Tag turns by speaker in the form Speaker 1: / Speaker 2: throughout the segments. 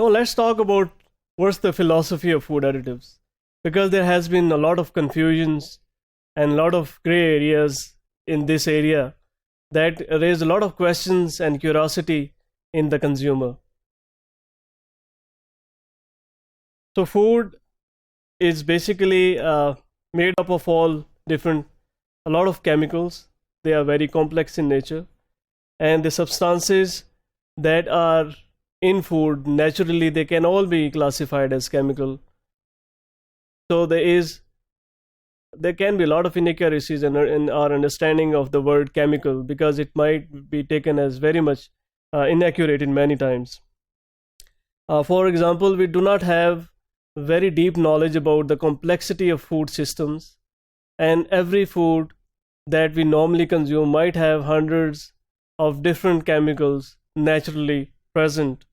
Speaker 1: Now let's talk about what's the philosophy of food additives, because there has been a lot of confusions and a lot of gray areas in this area that raise a lot of questions and curiosity in the consumer. So food is basically made up of all different, a lot of chemicals. They are very complex in nature, and the substances that are in food naturally they can all be classified as chemical. So there can be a lot of inaccuracies in our understanding of the word chemical, because it might be taken as very much inaccurate in many times. For example, we do not have very deep knowledge about the complexity of food systems, and every food that we normally consume might have hundreds of different chemicals naturally present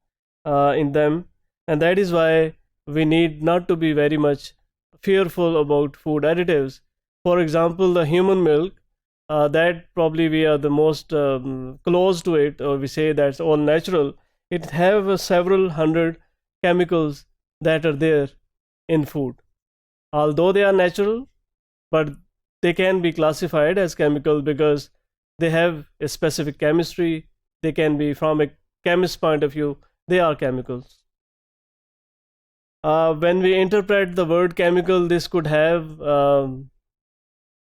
Speaker 1: in them, and that is why we need not to be very much fearful about food additives. For example, the human milk, that probably we are the most close to it, or we say that's all natural. It have several hundred chemicals that are there in food. Although they are natural, but they can be classified as chemical because they have a specific chemistry. They can be, from a chemist point of view, they are chemicals. When we interpret the word chemical, this could have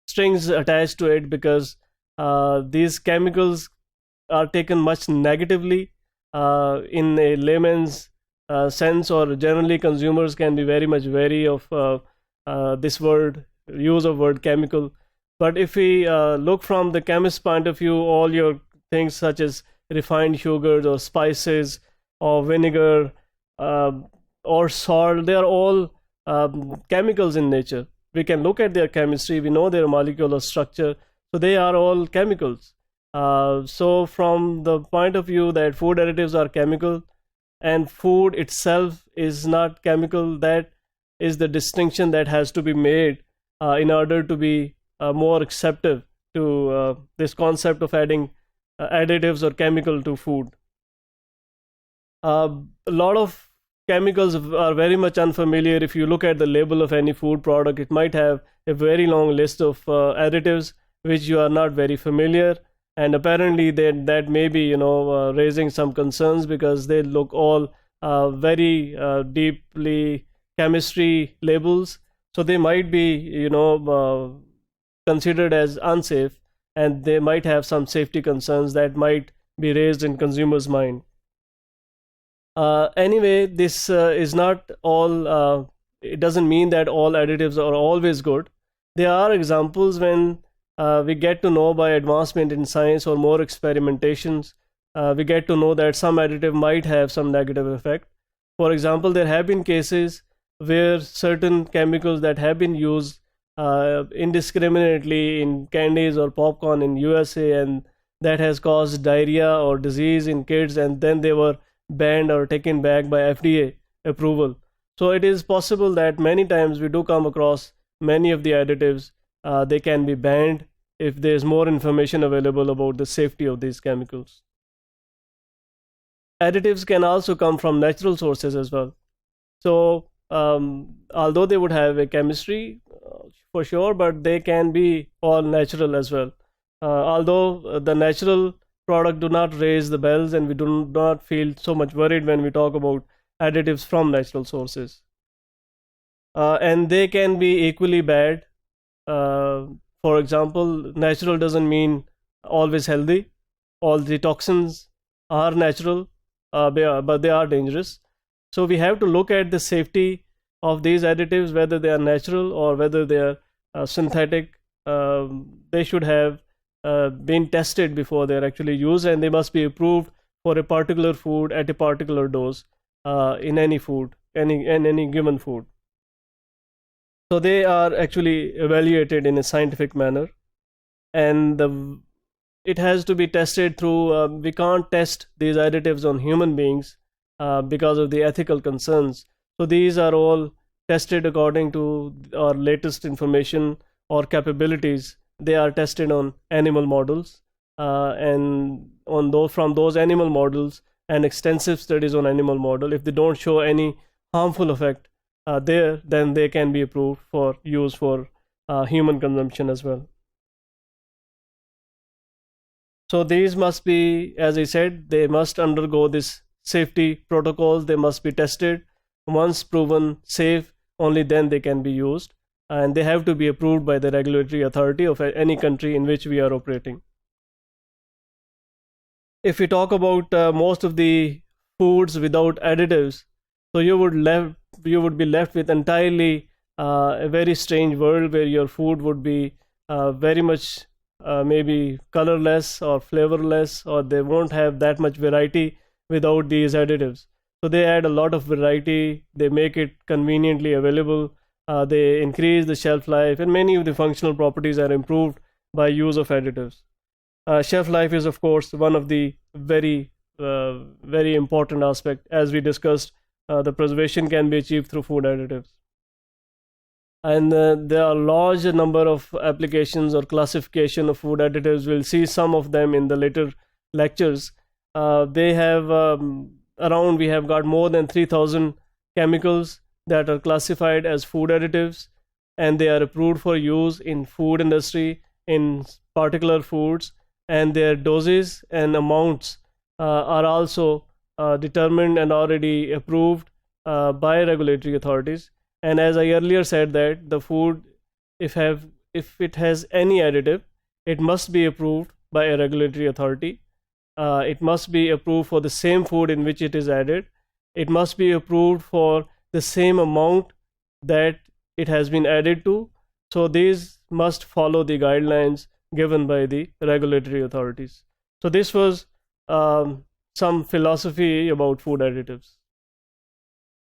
Speaker 1: strings attached to it, because these chemicals are taken much negatively in a layman's sense, or generally consumers can be very much wary of this use of word chemical. But if we look from the chemist's point of view, all your things such as refined sugars or spices or vinegar or salt, they are all chemicals in nature. We can look at their chemistry, we know their molecular structure, so they are all chemicals. So from the point of view that food additives are chemical and food itself is not chemical, that is the distinction that has to be made in order to be more acceptive to this concept of adding additives or chemical to food. A lot of chemicals are very much unfamiliar. If you look at the label of any food product, it might have a very long list of additives which you are not very familiar, and apparently that may be raising some concerns, because they look all very deeply chemistry labels, so they might be considered as unsafe, and they might have some safety concerns that might be raised in consumers' mind. Anyway, this is not all, it doesn't mean that all additives are always good. There are examples when we get to know by advancement in science or more experimentations, we get to know that some additive might have some negative effect. For example, there have been cases where certain chemicals that have been used indiscriminately in candies or popcorn in USA, and that has caused diarrhea or disease in kids, and then they were banned or taken back by FDA approval. So it is possible that many times we do come across many of the additives, they can be banned if there is more information available about the safety of these chemicals. Additives can also come from natural sources as well. So although they would have a chemistry for sure, but they can be all natural as well. Although the natural product do not raise the bells, and we do not feel so much worried when we talk about additives from natural sources. And they can be equally bad. For example, natural doesn't mean always healthy. All the toxins are natural, but they are dangerous. So we have to look at the safety of these additives, whether they are natural or whether they are synthetic. They should have been tested before they are actually used, and they must be approved for a particular food at a particular dose in any food, any given food. So they are actually evaluated in a scientific manner, and it has to be tested through, we can't test these additives on human beings because of the ethical concerns. So these are all tested according to our latest information or capabilities. They are tested on animal models, and from those animal models and extensive studies on animal model. If they don't show any harmful effect there, then they can be approved for use for human consumption as well. So these must be, as I said, they must undergo this safety protocols. They must be tested. Once proven safe, only then they can be used, and they have to be approved by the regulatory authority of any country in which we are operating. If we talk about most of the foods without additives, so you would be left with entirely a very strange world where your food would be very much maybe colorless or flavorless, or they won't have that much variety without these additives. So they add a lot of variety, they make it conveniently available, they increase the shelf life, and many of the functional properties are improved by use of additives. Shelf life is of course one of the very important aspect. As we discussed, the preservation can be achieved through food additives, and there are a large number of applications or classification of food additives. We'll see some of them in the later lectures. They have around, we have got more than 3,000 chemicals that are classified as food additives, and they are approved for use in food industry, in particular foods, and their doses and amounts are also determined and already approved by regulatory authorities. And as I earlier said, that the food, if it has any additive, it must be approved by a regulatory authority. It must be approved for the same food in which it is added. It must be approved for the same amount that it has been added to. So these must follow the guidelines given by the regulatory authorities. So this was some philosophy about food additives.